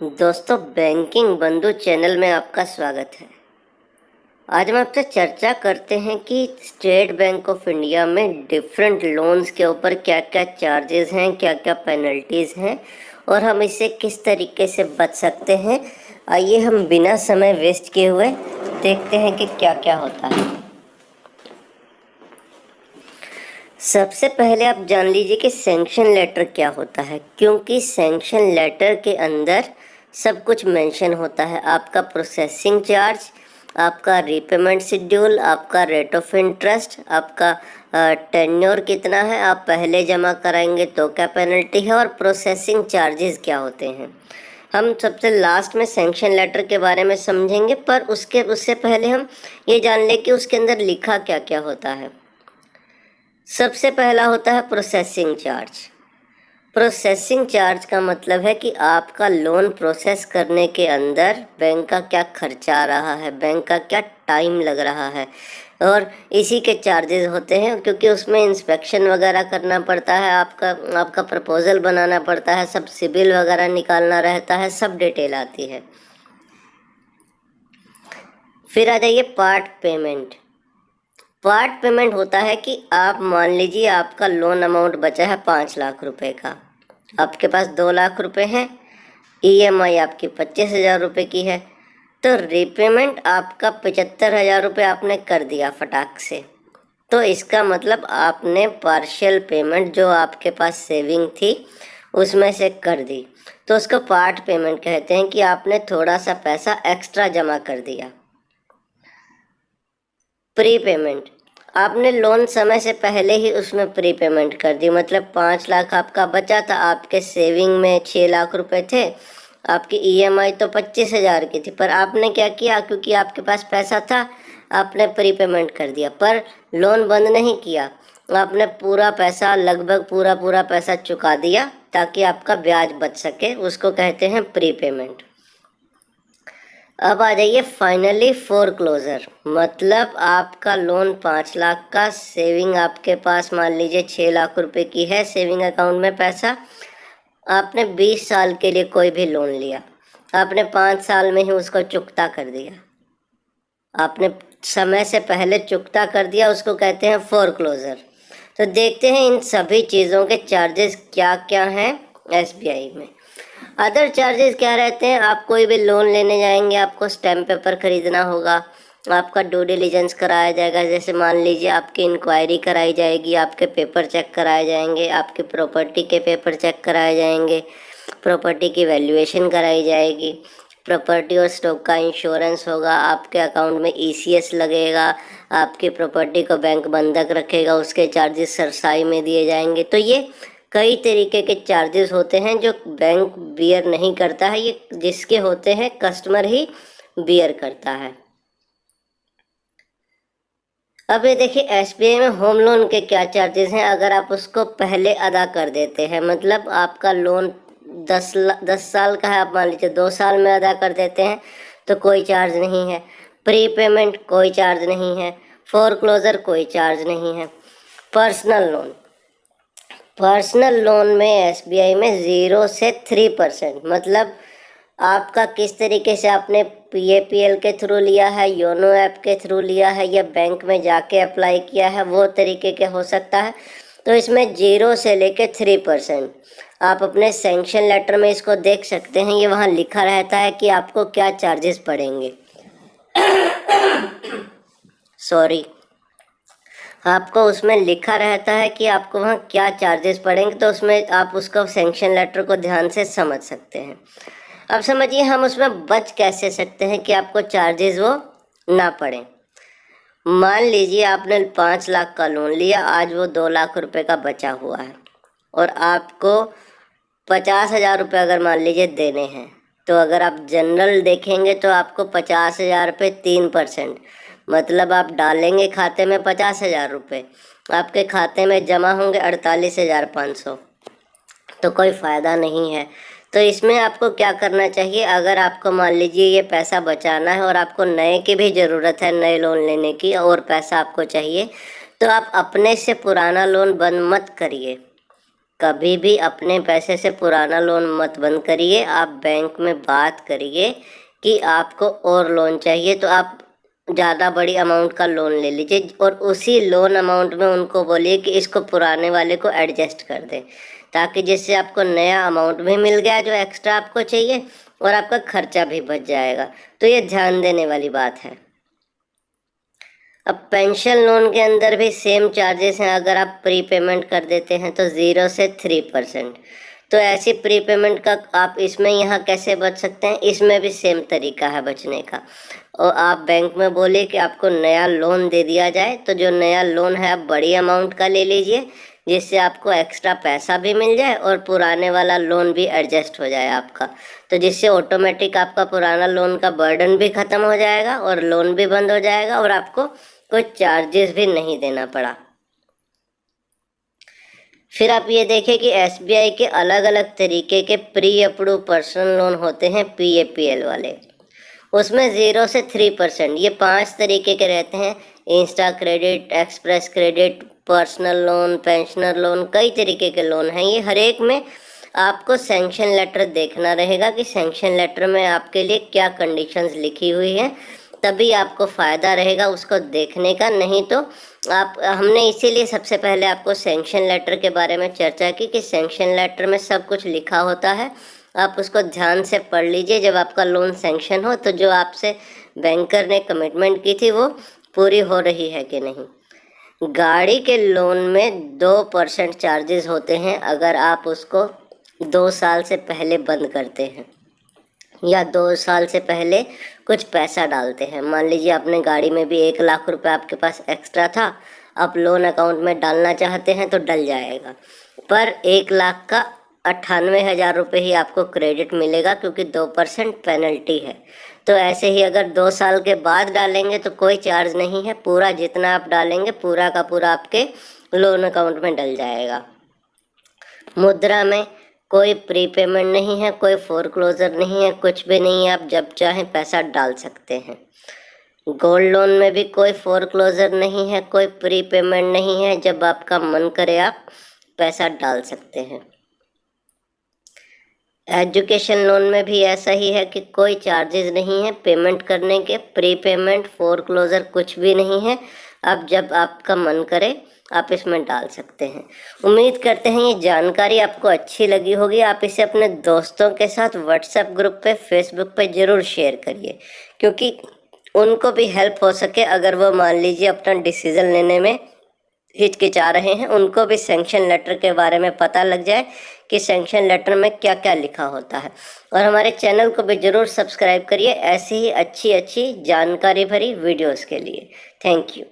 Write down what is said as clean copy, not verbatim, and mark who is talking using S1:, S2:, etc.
S1: दोस्तों, बैंकिंग बंधु चैनल में आपका स्वागत है। आज हम आपसे चर्चा करते हैं कि स्टेट बैंक ऑफ इंडिया में डिफरेंट लोन्स के ऊपर क्या क्या चार्जेस हैं, क्या क्या पेनल्टीज़ हैं और हम इससे किस तरीके से बच सकते हैं। आइए हम बिना समय वेस्ट किए हुए देखते हैं कि क्या क्या होता है। सबसे पहले आप जान लीजिए कि सैंक्शन लेटर क्या होता है, क्योंकि सैंक्शन लेटर के अंदर सब कुछ मेंशन होता है। आपका प्रोसेसिंग चार्ज, आपका रीपेमेंट शेड्यूल, आपका रेट ऑफ इंटरेस्ट, आपका टेन्योर कितना है, आप पहले जमा कराएंगे तो क्या पेनल्टी है और प्रोसेसिंग चार्जेस क्या होते हैं। हम सबसे लास्ट में सैंक्शन लेटर के बारे में समझेंगे, पर उससे पहले हम ये जान लें कि उसके अंदर लिखा क्या क्या होता है। सबसे पहला होता है प्रोसेसिंग चार्ज। प्रोसेसिंग चार्ज का मतलब है कि आपका लोन प्रोसेस करने के अंदर बैंक का क्या खर्चा आ रहा है, बैंक का क्या टाइम लग रहा है, और इसी के चार्जेस होते हैं, क्योंकि उसमें इंस्पेक्शन वगैरह करना पड़ता है, आपका प्रपोजल बनाना पड़ता है, सब सिबिल वगैरह निकालना रहता है, सब डिटेल आती है। फिर आ जाइए पार्ट पेमेंट। पार्ट पेमेंट होता है कि आप मान लीजिए आपका लोन अमाउंट बचा है 5 लाख रुपए का, आपके पास 2 लाख रुपए हैं, ईएमआई आपकी 25,000 रुपये की है, तो रीपेमेंट आपका 75,000 रुपये आपने कर दिया फटाक से। तो इसका मतलब आपने पार्शियल पेमेंट जो आपके पास सेविंग थी उसमें से कर दी, तो उसको पार्ट पेमेंट कहते हैं कि आपने थोड़ा सा पैसा एक्स्ट्रा जमा कर दिया। प्री पेमेंट, आपने लोन समय से पहले ही उसमें प्री पेमेंट कर दी, मतलब 5 लाख आपका बचा था, आपके सेविंग में 6 लाख रुपए थे, आपकी ईएमआई तो 25,000 की थी, पर आपने क्या किया, क्योंकि आपके पास पैसा था आपने प्री पेमेंट कर दिया, पर लोन बंद नहीं किया, आपने पूरा पैसा, लगभग पूरा पैसा चुका दिया ताकि आपका ब्याज बच सके, उसको कहते हैं प्री पेमेंट। अब आ जाइए फाइनली फोरक्लोजर, मतलब आपका लोन 5 लाख का, सेविंग आपके पास मान लीजिए 6 लाख रुपए की है, सेविंग अकाउंट में पैसा, आपने 20 साल के लिए कोई भी लोन लिया, आपने 5 साल में ही उसको चुकता कर दिया, आपने समय से पहले चुकता कर दिया, उसको कहते हैं फोरक्लोजर। तो देखते हैं इन सभी चीज़ों के चार्जेस क्या क्या हैं एसबीआई में। अदर चार्जेस क्या रहते हैं, आप कोई भी लोन लेने जाएंगे, आपको स्टैम्प पेपर खरीदना होगा, आपका ड्यू डिलिजेंस कराया जाएगा, जैसे मान लीजिए आपकी इंक्वायरी कराई जाएगी, आपके पेपर चेक कराए जाएंगे, आपकी प्रॉपर्टी के पेपर चेक कराए जाएंगे, प्रॉपर्टी की वैल्यूएशन कराई जाएगी, प्रॉपर्टी और स्टॉक का इंश्योरेंस होगा, आपके अकाउंट में ईसीएस लगेगा, आपकी प्रॉपर्टी को बैंक बंधक रखेगा, उसके चार्जेस सरसाई में दिए जाएंगे। तो ये कई तरीके के चार्जेस होते हैं जो बैंक बियर नहीं करता है, ये जिसके होते हैं कस्टमर ही बियर करता है। अब ये देखिए एसबीआई में होम लोन के क्या चार्जेस हैं। अगर आप उसको पहले अदा कर देते हैं, मतलब आपका लोन 10 साल का है, आप मान लीजिए 2 साल में अदा कर देते हैं तो कोई चार्ज नहीं है, प्री पेमेंट कोई चार्ज नहीं है, फोरक्लोजर कोई चार्ज नहीं है। पर्सनल लोन, पर्सनल लोन में एसबीआई में 0 से 3%, मतलब आपका किस तरीके से आपने पीएपीएल के थ्रू लिया है, योनो ऐप के थ्रू लिया है या बैंक में जाके अप्लाई किया है, वो तरीके के हो सकता है। तो इसमें 0 से लेके 3%, आप अपने सैंक्शन लेटर में इसको देख सकते हैं, ये वहाँ लिखा रहता है कि आपको क्या चार्जेस पड़ेंगे। सॉरी, आपको उसमें लिखा रहता है कि आपको वहाँ क्या चार्जेस पड़ेंगे, तो उसमें आप उसको सैंक्शन लेटर को ध्यान से समझ सकते हैं। अब समझिए हम उसमें बच कैसे सकते हैं कि आपको चार्जेस वो ना पड़े। मान लीजिए आपने 5 लाख का लोन लिया, आज वो 2 लाख रुपए का बचा हुआ है और आपको 50,000 रुपये अगर मान लीजिए देने हैं, तो अगर आप जनरल देखेंगे तो आपको 50,000 रुपये 3%, मतलब आप डालेंगे खाते में 50,000 रुपये, आपके खाते में जमा होंगे 48,500, तो कोई फ़ायदा नहीं है। तो इसमें आपको क्या करना चाहिए, अगर आपको मान लीजिए ये पैसा बचाना है और आपको नए की भी ज़रूरत है, नए लोन लेने की और पैसा आपको चाहिए, तो आप अपने से पुराना लोन बंद मत करिए, कभी भी अपने पैसे से पुराना लोन मत बंद करिए। आप बैंक में बात करिए कि आपको और लोन चाहिए तो आप ज़्यादा बड़ी अमाउंट का लोन ले लीजिए और उसी लोन अमाउंट में उनको बोलिए कि इसको पुराने वाले को एडजस्ट कर दें, ताकि जिससे आपको नया अमाउंट भी मिल गया जो एक्स्ट्रा आपको चाहिए और आपका खर्चा भी बच जाएगा। तो ये ध्यान देने वाली बात है। अब पेंशन लोन के अंदर भी सेम चार्जेस हैं। अगर आप प्री पेमेंट कर देते हैं तो 0 से 3%। तो ऐसी प्री पेमेंट का आप इसमें यहाँ कैसे बच सकते हैं, इसमें भी सेम तरीका है बचने का। और आप बैंक में बोले कि आपको नया लोन दे दिया जाए, तो जो नया लोन है आप बड़ी अमाउंट का ले लीजिए, जिससे आपको एक्स्ट्रा पैसा भी मिल जाए और पुराने वाला लोन भी एडजस्ट हो जाए आपका। तो जिससे ऑटोमेटिक आपका पुराना लोन का बर्डन भी ख़त्म हो जाएगा और लोन भी बंद हो जाएगा और आपको कोई चार्जेस भी नहीं देना पड़ा। फिर आप ये देखें कि एसबीआई के अलग अलग तरीके के प्री अप्रूव पर्सनल लोन होते हैं, पीएपीएल वाले। उसमें 0 से 3%, ये 5 तरीके के रहते हैं। Insta credit, express credit, personal loan, pensioner loan, कई तरीके के लोन हैं। ये हर एक में आपको सैंक्शन लेटर देखना रहेगा कि सैंक्शन लेटर में आपके लिए क्या कंडीशंस लिखी हुई है, तभी आपको फ़ायदा रहेगा उसको देखने का। नहीं तो हमने इसीलिए सबसे पहले आपको सैंक्शन लेटर के बारे में चर्चा की कि सैंक्शन लेटर में सब कुछ लिखा होता है, आप उसको ध्यान से पढ़ लीजिए। जब आपका लोन सैंक्शन हो तो जो आपसे बैंकर ने कमिटमेंट की थी वो पूरी हो रही है कि नहीं। गाड़ी के लोन में 2% चार्जेस होते हैं अगर आप उसको 2 साल से पहले बंद करते हैं या 2 साल से पहले कुछ पैसा डालते हैं। मान लीजिए अपने गाड़ी में भी 1 लाख रुपए आपके पास एक्स्ट्रा था, आप लोन अकाउंट में डालना चाहते हैं तो डल जाएगा, पर 1 लाख का 98,000 रुपये ही आपको क्रेडिट मिलेगा क्योंकि 2% पेनल्टी है। तो ऐसे ही अगर 2 साल के बाद डालेंगे तो कोई चार्ज नहीं है, पूरा जितना आप डालेंगे पूरा का पूरा आपके लोन अकाउंट में डल जाएगा। मुद्रा में कोई प्री पेमेंट नहीं है, कोई फोरक्लोजर नहीं है, कुछ भी नहीं है, आप जब चाहें पैसा डाल सकते हैं। गोल्ड लोन में भी कोई फोरक्लोजर नहीं है, कोई प्री पेमेंट नहीं है, जब आपका मन करे आप पैसा डाल सकते हैं। एजुकेशन लोन में भी ऐसा ही है कि कोई चार्जेस नहीं है पेमेंट करने के, प्री पेमेंट, फोरक्लोजर कुछ भी नहीं है। अब जब आपका मन करे आप इसमें डाल सकते हैं। उम्मीद करते हैं ये जानकारी आपको अच्छी लगी होगी। आप इसे अपने दोस्तों के साथ व्हाट्सएप ग्रुप पे, फेसबुक पे ज़रूर शेयर करिए, क्योंकि उनको भी हेल्प हो सके। अगर वो मान लीजिए अपना डिसीज़न लेने में हिचकिचा रहे हैं, उनको भी सैंक्शन लेटर के बारे में पता लग जाए कि सैंक्शन लेटर में क्या क्या लिखा होता है। और हमारे चैनल को भी ज़रूर सब्सक्राइब करिए ऐसी ही अच्छी अच्छी जानकारी भरी वीडियोस के लिए। Thank you.